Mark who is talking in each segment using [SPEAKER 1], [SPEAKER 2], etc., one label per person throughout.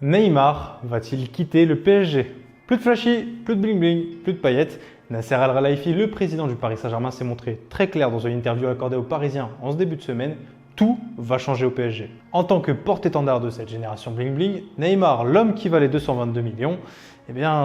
[SPEAKER 1] Neymar va-t-il quitter le PSG? Plus de flashy, plus de bling bling, plus de paillettes. Nasser Al-Khelaifi, le président du Paris Saint-Germain, s'est montré très clair dans une interview accordée aux Parisiens en ce début de semaine. Tout va changer au PSG. En tant que porte-étendard de cette génération bling bling, Neymar, l'homme qui valait 222 millions,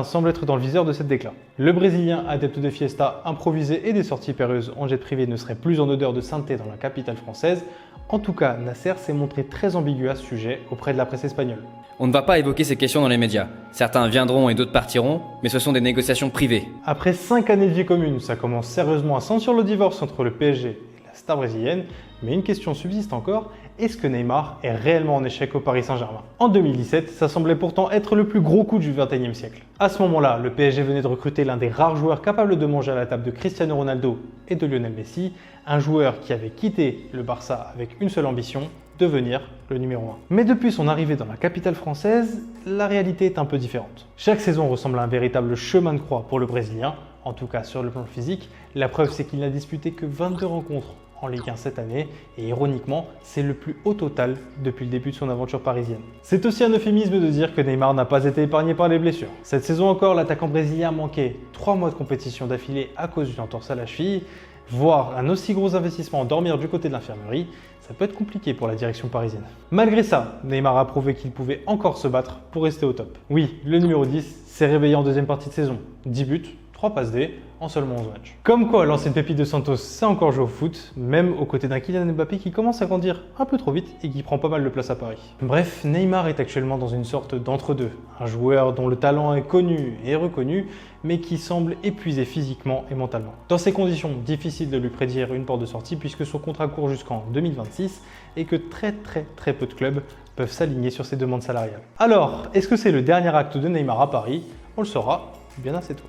[SPEAKER 1] semble être dans le viseur de cette déclat. Le Brésilien, adepte de fiesta improvisée et des sorties périlleuses en jet privé, ne serait plus en odeur de sainteté dans la capitale française. En tout cas, Nasser s'est montré très ambigu à ce sujet auprès de la presse espagnole.
[SPEAKER 2] On ne va pas évoquer ces questions dans les médias. Certains viendront et d'autres partiront, mais ce sont des négociations privées.
[SPEAKER 1] Après 5 années de vie commune, ça commence sérieusement à sentir le divorce entre le PSG et la star brésilienne, mais une question subsiste encore, est-ce que Neymar est réellement en échec au Paris Saint-Germain? En 2017, ça semblait pourtant être le plus gros coup du XXIe siècle. À ce moment-là, le PSG venait de recruter l'un des rares joueurs capables de manger à la table de Cristiano Ronaldo et de Lionel Messi, un joueur qui avait quitté le Barça avec une seule ambition, devenir le numéro 1. Mais depuis son arrivée dans la capitale française, la réalité est un peu différente. Chaque saison ressemble à un véritable chemin de croix pour le Brésilien, en tout cas sur le plan physique. La preuve, c'est qu'il n'a disputé que 22 rencontres en Ligue 1 cette année, et ironiquement, c'est le plus haut total depuis le début de son aventure parisienne. C'est aussi un euphémisme de dire que Neymar n'a pas été épargné par les blessures. Cette saison encore, l'attaquant brésilien a manqué 3 mois de compétition d'affilée à cause d'une entorse à la cheville. Voir un aussi gros investissement dormir du côté de l'infirmerie, ça peut être compliqué pour la direction parisienne. Malgré ça, Neymar a prouvé qu'il pouvait encore se battre pour rester au top. Oui, le numéro 10 s'est réveillé en deuxième partie de saison. 10 buts, 3 passes D en seulement 11 matchs. Comme quoi, l'ancienne pépite de Santos sait encore jouer au foot, même aux côtés d'un Kylian Mbappé qui commence à grandir un peu trop vite et qui prend pas mal de place à Paris. Bref, Neymar est actuellement dans une sorte d'entre-deux. Un joueur dont le talent est connu et reconnu, mais qui semble épuisé physiquement et mentalement. Dans ces conditions, difficile de lui prédire une porte de sortie puisque son contrat court jusqu'en 2026 et que très peu de clubs peuvent s'aligner sur ses demandes salariales. Alors, est-ce que c'est le dernier acte de Neymar à Paris? On le saura bien assez tôt.